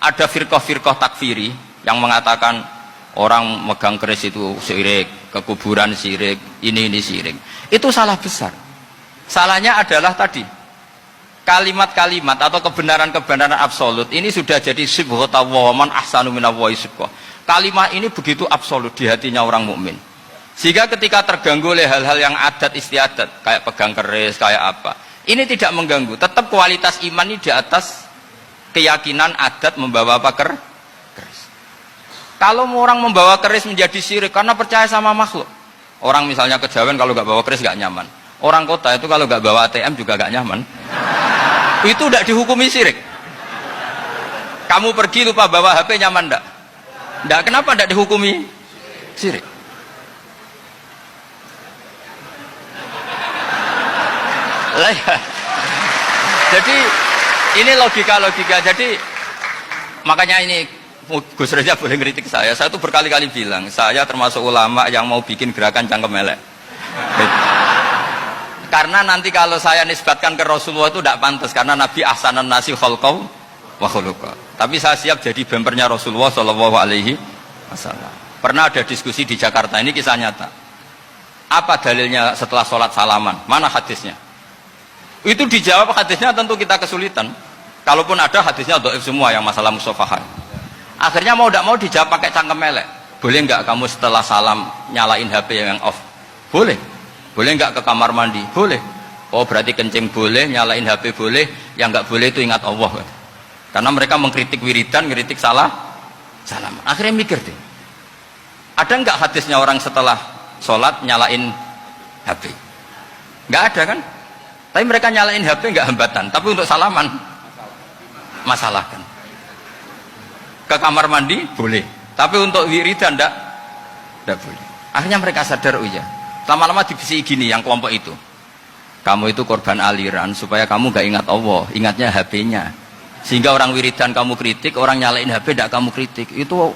Ada firqah-firqah takfiri yang mengatakan orang megang keris itu syirik, ke kuburan syirik, ini syirik. Itu salah besar. Salahnya adalah tadi kalimat-kalimat atau kebenaran-kebenaran absolut ini sudah jadi sibghatallahi man ahsanu minallahi sibghah. Kalimat ini begitu absolut di hatinya orang mukmin. Sehingga ketika terganggu oleh hal-hal yang adat istiadat, kayak pegang keris, kayak apa, ini tidak mengganggu. Tetap kualitas iman ini di atas keyakinan adat membawa apa keris. Kalau orang membawa keris menjadi syirik karena percaya sama makhluk. Orang misalnya kejawen kalau nggak bawa keris nggak nyaman. Orang kota itu kalau nggak bawa ATM juga nggak nyaman. Itu tidak dihukumi syirik. Kamu pergi lupa bawa HP nyaman ndak? Ndak, kenapa ndak dihukumi syirik? Jadi ini logika. Jadi makanya ini Gus Reza boleh ngeritik saya. Saya tuh berkali-kali bilang saya termasuk ulama yang mau bikin gerakan cangkem elek. Karena nanti kalau saya nisbatkan ke Rasulullah itu tidak pantas, karena Nabi ahsanan nasi khalqaw wa khuluqa. Tapi saya siap jadi bempernya Rasulullah Shallallahu Alaihi Wasallam. Pernah ada diskusi di Jakarta, ini kisah nyata. Apa dalilnya setelah sholat salaman? Mana hadisnya? Itu dijawab hadisnya tentu kita kesulitan. Kalaupun ada hadisnya dhaif semua yang masalah musafahan. Akhirnya mau tidak mau dijawab pakai cangkem elek. Boleh nggak kamu setelah salam nyalain HP yang off? Boleh. Boleh nggak ke kamar mandi? Boleh. Oh berarti kencing boleh, nyalain HP boleh, yang nggak boleh itu ingat Allah. Karena mereka mengkritik wiridan, ngeritik salam. Akhirnya mikir deh, ada nggak hadisnya orang setelah sholat nyalain HP? Nggak ada kan? Tapi mereka nyalain HP nggak hambatan, tapi untuk salaman masalah kan? Ke kamar mandi boleh, tapi untuk wiridan nggak boleh. Akhirnya mereka sadar, oh iya. Lama-lama dibisi gini yang kelompok itu, kamu itu korban aliran supaya kamu gak ingat Allah, ingatnya HP-nya. Sehingga orang wiridan kamu kritik, orang nyalain HP tidak kamu kritik. Itu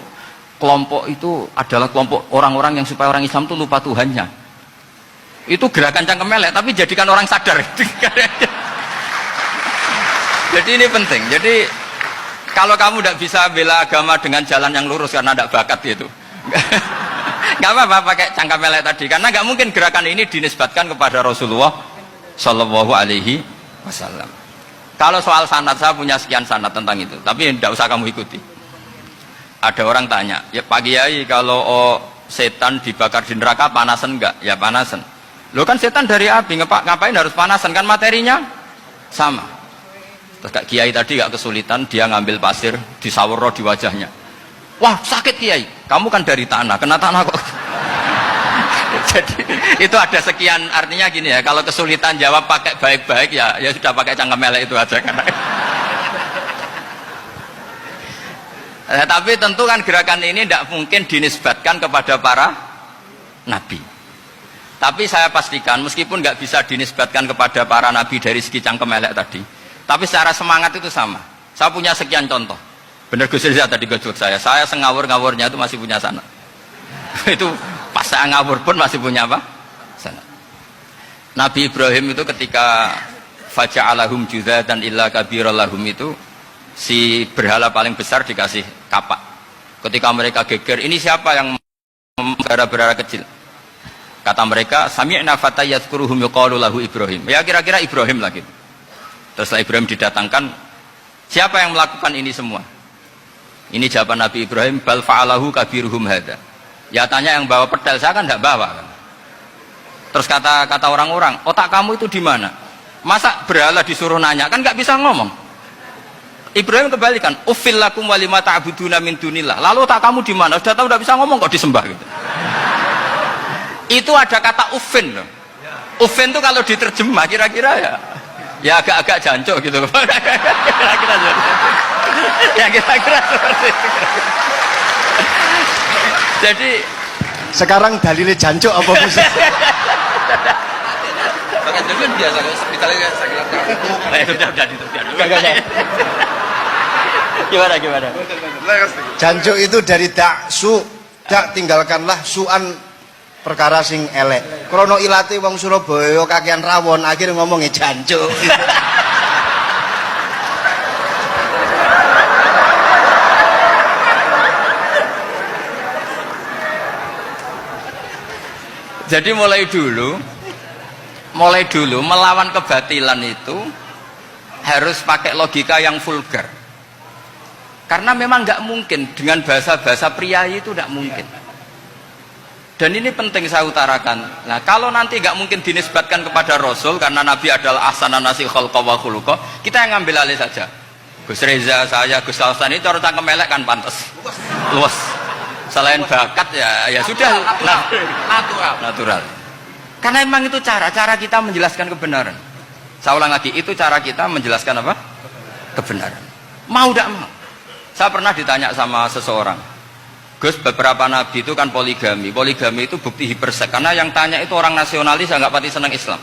kelompok itu adalah kelompok orang-orang yang supaya orang Islam itu lupa Tuhannya. Itu gerakan cangkem elek, tapi jadikan orang sadar. Jadi ini penting. Jadi kalau kamu tidak bisa bela agama dengan jalan yang lurus karena tidak bakat itu, nggak apa-apa pakai cangkem elek tadi, karena nggak mungkin gerakan ini dinisbatkan kepada Rasulullah Shallallahu Alaihi Wasallam. Kalau soal sanad, saya punya sekian sanad tentang itu, tapi tidak usah kamu ikuti. Ada orang tanya, ya Pak Kiai, kalau setan dibakar di neraka panasan enggak? Ya panasan. Lo kan setan dari api, ngapain harus panasan? Kan materinya sama. Terus Kak Kiai tadi gak kesulitan, dia ngambil pasir, disawero di wajahnya. Wah sakit Kiai, kamu kan dari tanah, kena tanah kok. Jadi itu ada sekian, artinya gini ya, kalau kesulitan jawab pakai baik-baik ya sudah pakai cangkem elek itu aja kan. Tapi tentu kan gerakan ini tidak mungkin dinisbatkan kepada para nabi. Tapi saya pastikan meskipun nggak bisa dinisbatkan kepada para nabi dari segi cangkem elek tadi, tapi secara semangat itu sama. Saya punya sekian contoh. Bener Gus Riza tadi gojok saya sengawur-ngawurnya itu masih punya sanad. Itu pas saya ngawur pun masih punya apa? Sanad. Nabi Ibrahim itu ketika faja'alahum juzatan illa kabirallahum itu, si berhala paling besar dikasih kapak. Ketika mereka geger, ini siapa yang berhala-berhala kecil? Kata mereka, sami'na fatay yadhkuruhum yuqalu lahu Ibrahim. Ya kira-kira Ibrahim lagi. Terus setelah Ibrahim didatangkan, siapa yang melakukan ini semua? Ini jawaban Nabi Ibrahim, bal fa'alahu kabiruhum hadza. Ya tanya yang bawa pedal, saya kan tidak bawa kan. Terus kata orang-orang, otak kamu itu di mana? Masa berhala disuruh nanya, kan nggak bisa ngomong. Ibrahim kebalikan, uffil lakum wa lima ta'buduna min dunillah. Lalu otak kamu di mana? Sudah tahu tidak bisa ngomong kok disembah gitu. Itu ada kata uffin loh. Uffin itu kalau diterjemah kira-kira ya agak-agak jancuk gitu. Kira-kira seperti itu. Jadi sekarang dalilnya jancuk apa musik? Pakai jancuk biasa kalau hospitalnya saya kira gimana? Jancuk itu dari daksu, dak tinggalkanlah suan perkara sing elek. Krono ilate wong Surabaya kakean rawon, akhirnya ngomongnya jancuk. Jadi mulai dulu melawan kebatilan itu harus pakai logika yang vulgar. Karena memang nggak mungkin dengan bahasa-bahasa priayi itu nggak mungkin. Dan ini penting saya utarakan. Nah, kalau nanti nggak mungkin dinisbatkan kepada Rasul karena Nabi adalah ahsanan nasi khalqa wa khuluqa, kita yang ngambil alih saja. Gus Reza, saya, Gus Alsan itu harus cangkem elek kan pantas. Luas. Selain bakat ya sudah natural. Karena memang itu cara kita menjelaskan kebenaran. Saya ulang lagi, itu cara kita menjelaskan apa? Kebenaran. Mau tidak mau. Saya pernah ditanya sama seseorang, Gus, beberapa nabi itu kan poligami. Poligami itu bukti hipersek. Karena yang tanya itu orang nasionalis yang nggak pati senang Islam.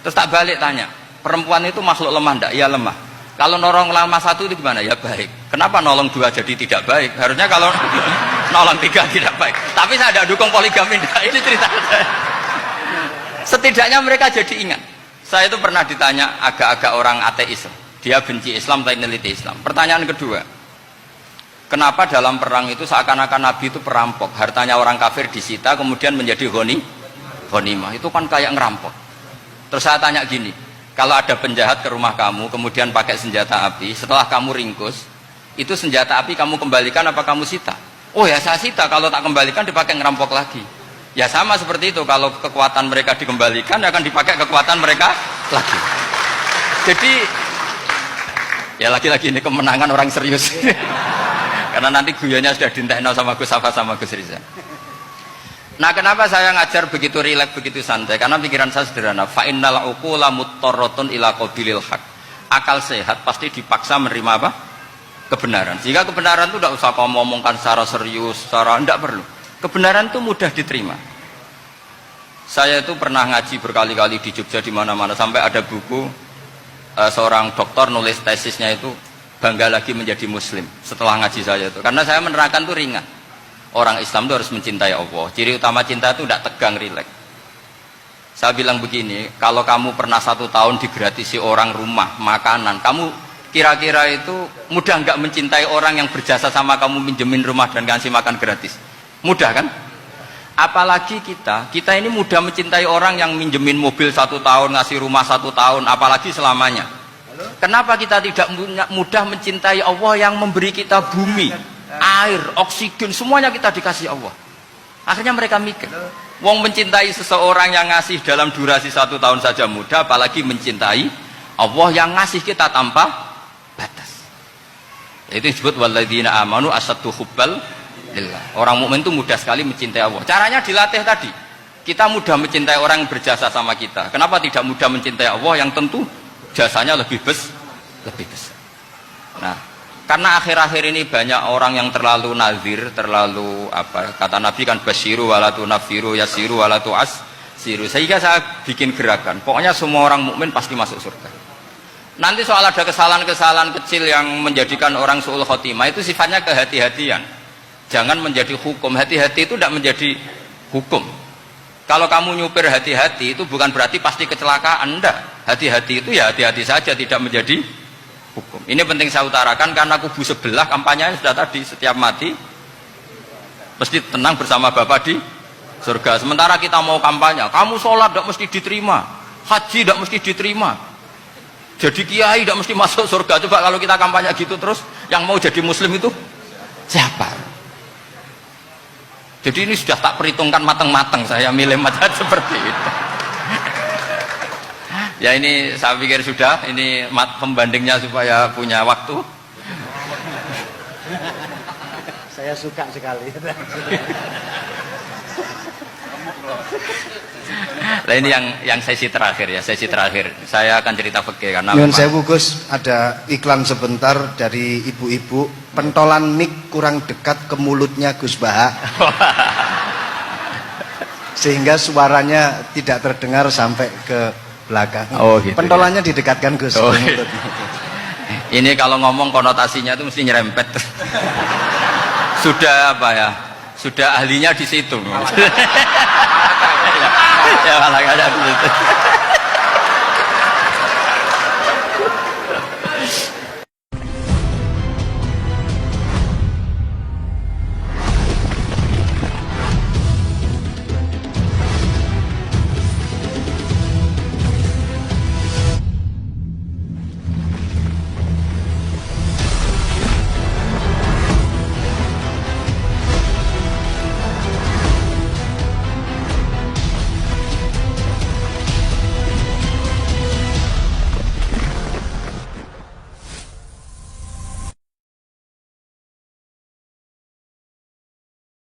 Terus tak balik tanya, perempuan itu makhluk lemah enggak? Ya lemah. Kalau nolong lama satu itu gimana? Ya baik. Kenapa nolong dua jadi tidak baik? Harusnya kalau nolong tiga tidak baik. Tapi saya tidak dukung poligami. Ini cerita saya. Setidaknya mereka jadi ingat. Saya itu pernah ditanya agak-agak orang ateis. Dia benci Islam tapi meneliti Islam. Pertanyaan kedua, kenapa dalam perang itu seakan-akan Nabi itu perampok, hartanya orang kafir disita kemudian menjadi ghanimah? Itu kan kayak ngerampok. Terus saya tanya gini, kalau ada penjahat ke rumah kamu kemudian pakai senjata api, setelah kamu ringkus, itu senjata api kamu kembalikan apa kamu sita? Oh ya saya sita, kalau tak kembalikan dipakai ngerampok lagi. Ya sama seperti itu, kalau kekuatan mereka dikembalikan akan dipakai kekuatan mereka lagi. Jadi ya lagi-lagi ini kemenangan orang serius. Karena nanti guyonnya sudah dintekno sama Gus Safa sama Gus Riza. Nah, kenapa saya ngajar begitu rileks, begitu santai? Karena pikiran saya sederhana. Fa innal uqula muttarratun ila qabilil haq. Akal sehat pasti dipaksa menerima apa? Kebenaran. Jika kebenaran itu tidak usah kamu ngomongkan secara serius, secara tidak perlu. Kebenaran itu mudah diterima. Saya itu pernah ngaji berkali-kali di Jogja di mana-mana sampai ada buku seorang dokter nulis tesisnya itu bangga lagi menjadi muslim setelah ngaji saya itu. Karena saya menerangkan itu ringan. Orang Islam itu harus mencintai Allah. Ciri utama cinta itu tidak tegang, rileks. Saya bilang begini, kalau kamu pernah 1 tahun digratisi orang rumah, makanan, kamu kira-kira itu mudah nggak mencintai orang yang berjasa sama kamu minjemin rumah dan kasih makan gratis? Mudah kan? Apalagi kita ini mudah mencintai orang yang minjemin mobil 1 tahun, ngasih rumah 1 tahun, apalagi selamanya. Kenapa kita tidak mudah mencintai Allah yang memberi kita bumi, air, oksigen, semuanya kita dikasih Allah? Akhirnya mereka mikir, wong mencintai seseorang yang ngasih dalam durasi 1 tahun saja mudah, apalagi mencintai Allah yang ngasih kita tanpa batas. Itu disebut walladzina amanu asaddu hubbal lillah. Orang mukmin itu mudah sekali mencintai Allah. Caranya dilatih tadi. Kita mudah mencintai orang yang berjasa sama kita. Kenapa tidak mudah mencintai Allah yang tentu jasanya lebih besar. Nah, karena akhir-akhir ini banyak orang yang terlalu nazir, terlalu apa? Kata Nabi kan basyiru wala tunaffiru, yasiru wala tu'assiru. Sehingga saya bikin gerakan. Pokoknya semua orang mukmin pasti masuk surga. Nanti soal ada kesalahan-kesalahan kecil yang menjadikan orang su'ul khotimah itu sifatnya kehati-hatian. Jangan menjadi hukum. Hati-hati itu tidak menjadi hukum. Kalau kamu nyupir hati-hati itu bukan berarti pasti kecelakaan. Enggak. Hati-hati itu ya hati-hati saja, tidak menjadi hukum. Ini penting saya utarakan karena kubu sebelah kampanyenya sudah tadi, setiap mati mesti tenang bersama Bapak di surga. Sementara kita mau kampanye, kamu sholat tidak mesti diterima, haji tidak mesti diterima, jadi kiai tidak mesti masuk surga. Coba kalau kita kampanye gitu terus, yang mau jadi muslim itu siapa? Jadi ini sudah tak perhitungkan matang-matang, saya milih macam seperti itu. Ya ini saya pikir sudah, ini pembandingnya supaya punya waktu. Saya suka sekali. Nah ini yang sesi terakhir ya, sesi terakhir. Saya akan cerita fikih karena Nyun sewu Gus, ada iklan sebentar dari ibu-ibu, pentolan mic kurang dekat ke mulutnya Gus Baha. Sehingga suaranya tidak terdengar sampai ke belakang. Oh, gitu, pentolannya ya? Didekatkan Gus. Oh, gitu. Ini kalau ngomong konotasinya itu mesti nyerempet. Sudah apa ya? Sudah ahlinya di situ. Ya malah ada gitu.